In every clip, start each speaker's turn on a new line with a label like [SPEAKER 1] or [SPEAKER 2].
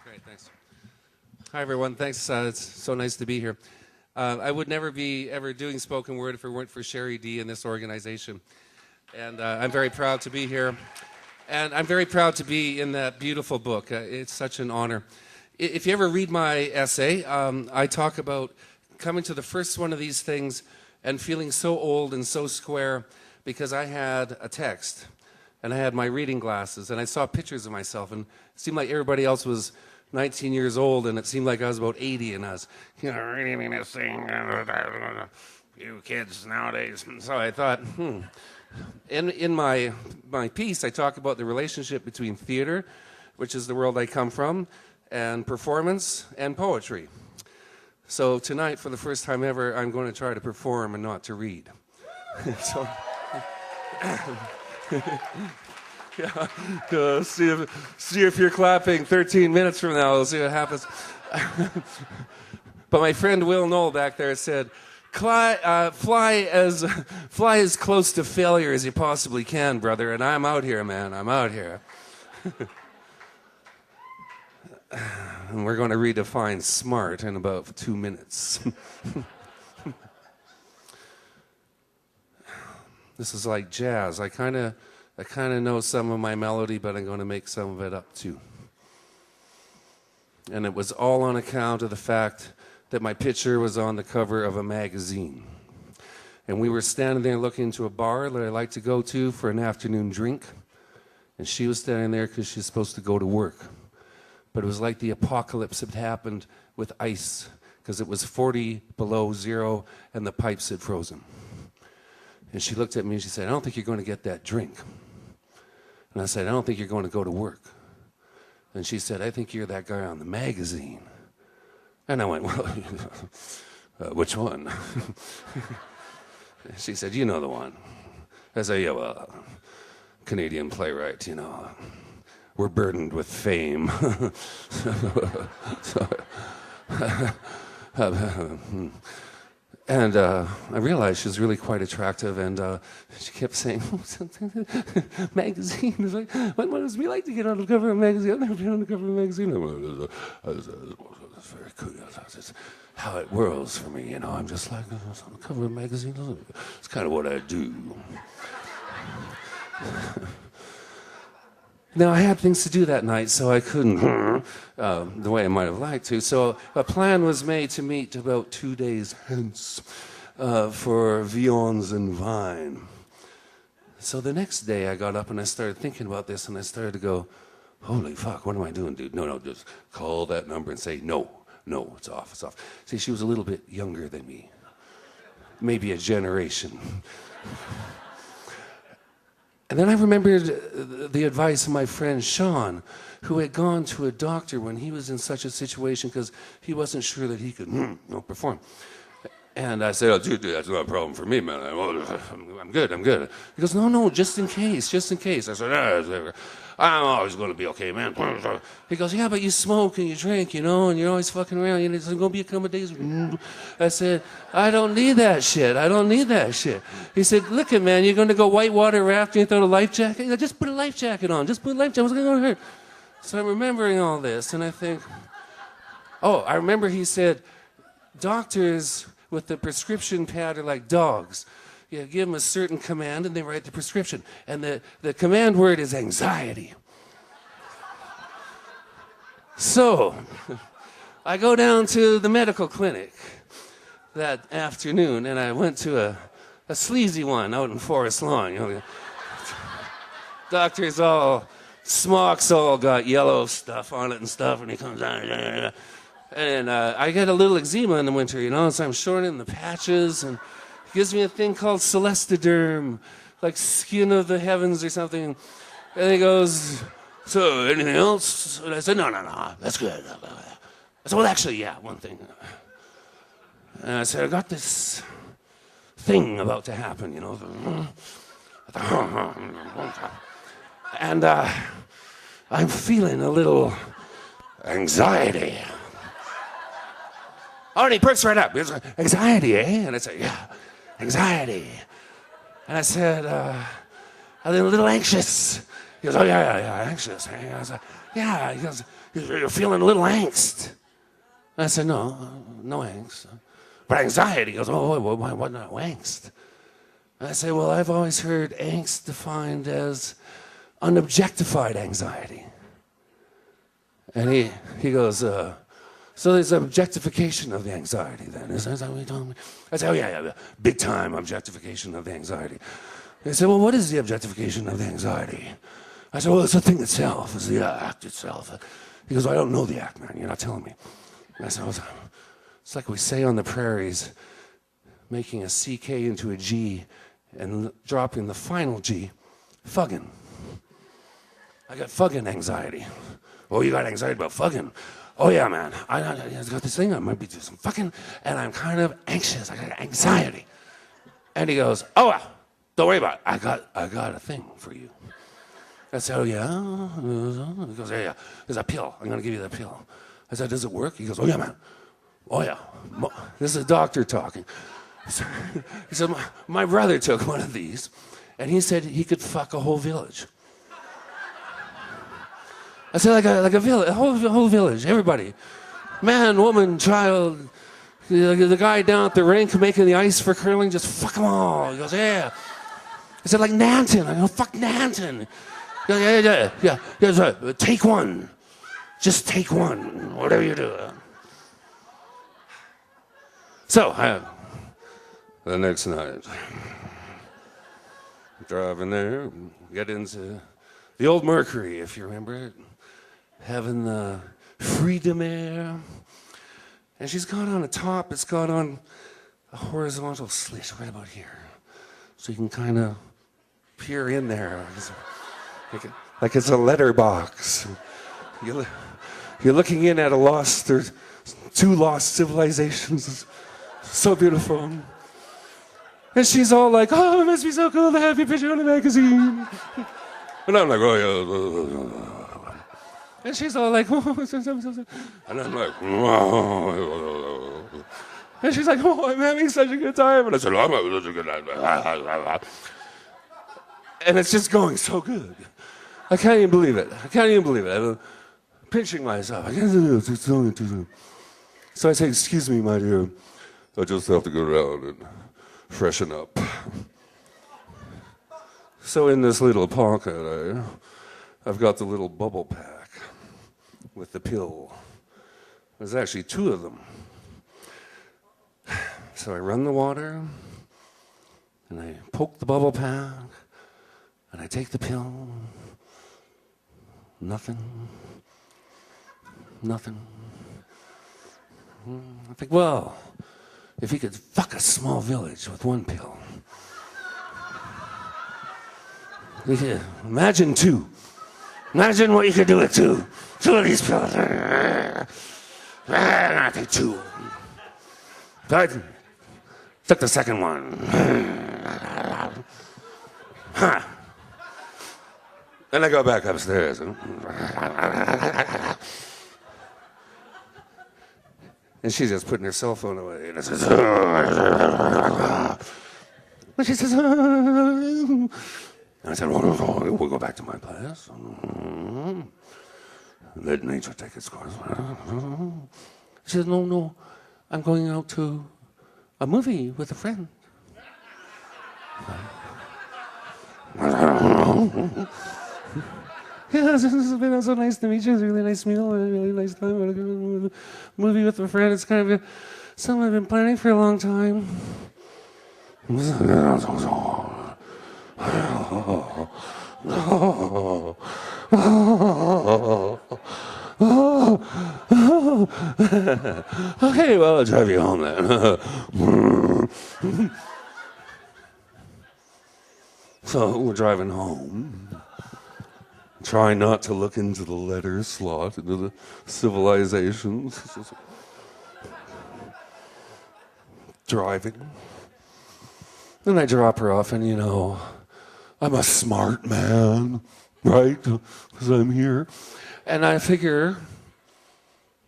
[SPEAKER 1] Great, thanks. Hi, everyone. Thanks. It's so nice to be here. I would never be ever doing spoken word if it weren't for Sherry D and this organization. And I'm very proud to be here. And I'm very proud to be in that beautiful book. It's such an honor. If you ever read my essay, I talk about coming to the first one of these things and feeling so old and so square because I had a text and I had my reading glasses and I saw pictures of myself and it seemed like everybody else was 19 years old and it seemed like I was about 80 and I was, reading this thing, you kids nowadays. So I thought, In my piece, I talk about the relationship between theater, which is the world I come from, and performance and poetry. So tonight, for the first time ever, I'm going to try to perform and not to read. So, yeah, see if you're clapping 13 minutes from now. We'll see what happens. But my friend Will Knoll back there said, fly as close to failure as you possibly can, brother. And I'm out here, man. I'm out here. And we're going to redefine smart in about 2 minutes. This is like jazz. I kind of know some of my melody, but I'm going to make some of it up too. And it was all on account of the fact that my picture was on the cover of a magazine. And we were standing there looking into a bar that I like to go to for an afternoon drink. And she was standing there because she's supposed to go to work. But it was like the apocalypse had happened with ice because it was 40 below zero and the pipes had frozen. And she looked at me and she said, I don't think you're going to get that drink. And I said, I don't think you're going to go to work. And she said, I think you're that guy on the magazine. And I went, well, which one? She said, you know the one. I said, yeah, well, Canadian playwright, we're burdened with fame. And I realized she was really quite attractive, and she kept saying, magazine. It's like, what does it be like to get on the cover of a magazine? I've never been on the cover of a magazine. It's very cool. It's how it whirls for me, I'm just like, on the cover of a magazine. It's kind of what I do. Now, I had things to do that night, so I couldn't the way I might have liked to. So a plan was made to meet about 2 days hence for viands and vine. So the next day I got up and I started thinking about this, and I started to go, holy fuck, what am I doing, dude? No, just call that number and say, no, it's off. See, she was a little bit younger than me. Maybe a generation. And then I remembered the advice of my friend Sean, who had gone to a doctor when he was in such a situation because he wasn't sure that he could perform. And I said, oh, dude, that's not a problem for me, man. I'm good. He goes, no, just in case. I said, I'm always going to be okay, man. He goes, yeah, but you smoke and you drink, and you're always fucking around. It's going to be a couple of days. I said, I don't need that shit. He said, look it, man, you're going to go whitewater rafting without a life jacket? He said, just put a life jacket on. What's going to hurt? So I'm remembering all this, and I think, I remember he said, doctors with the prescription pad are like dogs. You give them a certain command and they write the prescription. And the command word is anxiety. So I go down to the medical clinic that afternoon and I went to a sleazy one out in Forest Lawn. Doctor's all, smock's all got yellow stuff on it and stuff, and he comes down. And I get a little eczema in the winter, so I'm shortening the patches, and he gives me a thing called celestiderm, like skin of the heavens or something. And he goes, so anything else? And I said, no, that's good. I said, well, actually, yeah, one thing. And I said, I got this thing about to happen, And I'm feeling a little anxiety. Oh, and he perks right up. He goes, anxiety, eh? And I said, yeah, anxiety. And I said, I'm a little anxious.
[SPEAKER 2] He goes, oh, yeah, anxious. I was like, yeah. He goes, you're feeling a little angst. I said, no angst. But anxiety. He goes, oh, what not angst? I say, well, I've always heard angst defined as unobjectified anxiety. And he goes, so there's an objectification of the anxiety then. Is that what you're telling me? I say, oh, yeah, big time objectification of the anxiety. They said, well, what is the objectification of the anxiety? I said, well, it's the thing itself. It's the act itself. He goes, I don't know the act, man. You're not telling me. And I said, well, it's like we say on the prairies, making a CK into a G and dropping the final G, fugging. I got fugging anxiety. Oh, you got anxiety about fugging? Oh, yeah, man. I got this thing. I might be doing some fucking, and I'm kind of anxious. I got anxiety. And he goes, oh, well, don't worry about it. I got a thing for you. I said, oh, yeah? He goes, yeah. There's a pill. I'm going to give you the pill. I said, does it work? He goes, oh, yeah, man. Oh, yeah. This is a doctor talking. He said, my brother took one of these, and he said he could fuck a whole village. I said, like a village, a whole village, everybody. Man, woman, child, the guy down at the rink making the ice for curling, just fuck them all. He goes, yeah. I said, like Nanton. I go, fuck Nanton. He goes, yeah. He goes, take one. Just take one, whatever you do. So, the next night, driving there, get into the old Mercury, if you remember it, having the freedom air. And she's got on a top, it's got on a horizontal slit right about here. So you can kind of peer in there. Like it's a letterbox. You're looking in at there's two lost civilizations. So beautiful. And she's all like, oh, it must be so cool to have your picture on the magazine. And I'm like, oh, yeah. And she's all like, oh, and I'm like, oh. And she's like, oh, I'm having such a good time. And I said, oh, I'm having such a good time. And it's just going so good. I can't even believe it. I'm pinching myself. I can't do this. So I say, excuse me, my dear. I just have to go around and freshen up. So in this little pocket, I've got the little bubble pack with the pill. There's actually two of them. So I run the water, and I poke the bubble pack, and I take the pill. Nothing. I think, well, if he could fuck a small village with one pill. Imagine two. Imagine what you could do with two. Two of these pills. I think two. So I took the second one. Then I go back upstairs. And she's just putting her cell phone away. And I says, and she says, and I said, we'll go back to my place. Let nature take its course. She says, no, I'm going out to a movie with a friend. Yes, it's been so nice to meet you. It's a really nice meal, a really nice time. I'm going to go to a movie with a friend. It's kind of something I've been planning for a long time. Okay, well, I'll drive you home then. So we're driving home. Try not to look into the letter slot, into the civilizations. Driving. Then I drop her off, and I'm a smart man, right? Because I'm here. And I figure,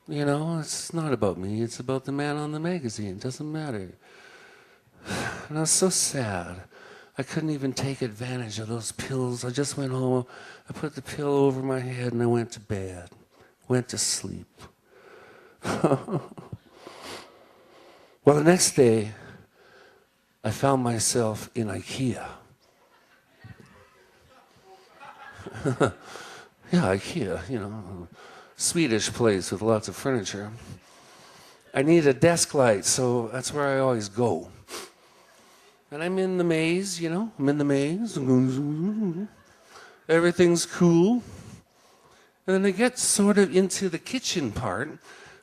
[SPEAKER 2] it's not about me. It's about the man on the magazine. It doesn't matter. And I was so sad. I couldn't even take advantage of those pills. I just went home, I put the pillow over my head, and I went to bed, went to sleep. Well, the next day, I found myself in IKEA. Yeah, IKEA, you know, Swedish place with lots of furniture. I need a desk light, so that's where I always go. And I'm in the maze, you know, I'm in the maze. Everything's cool. And then I get sort of into the kitchen part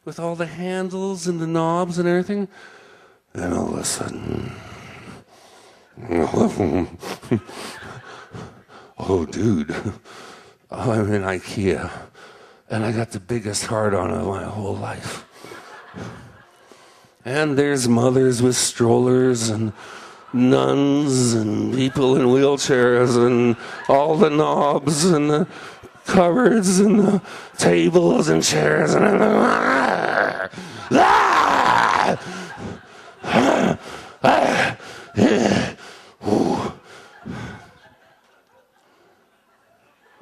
[SPEAKER 2] with all the handles and the knobs and everything. And all of a sudden, oh, dude, I'm in IKEA. And I got the biggest heart-on of my whole life. And there's mothers with strollers and nuns and people in wheelchairs and all the knobs and the cupboards and the tables and chairs and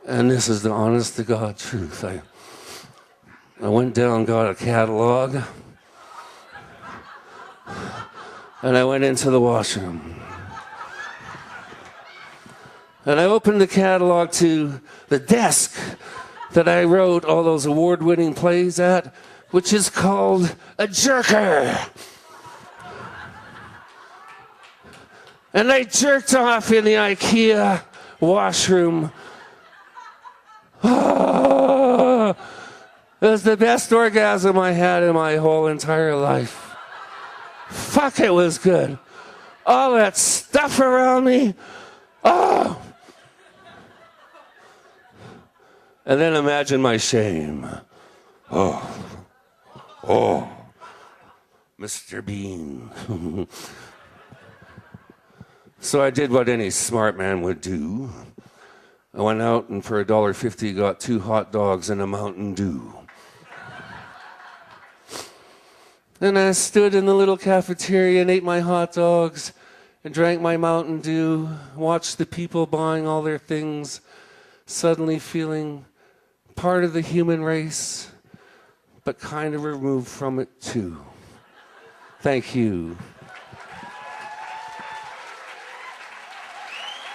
[SPEAKER 2] and this is the honest to God truth. I went down, got a catalog, and I went into the washroom. And I opened the catalog to the desk that I wrote all those award-winning plays at, which is called a jerker. And I jerked off in the IKEA washroom. Oh, it was the best orgasm I had in my whole entire life. Fuck, it was good. All that stuff around me. Oh. And then imagine my shame. Oh. Oh. Mr. Bean. So I did what any smart man would do. I went out and for $1.50 got 2 hot dogs and a Mountain Dew. Then I stood in the little cafeteria and ate my hot dogs and drank my Mountain Dew, watched the people buying all their things, suddenly feeling part of the human race, but kind of removed from it too. Thank you.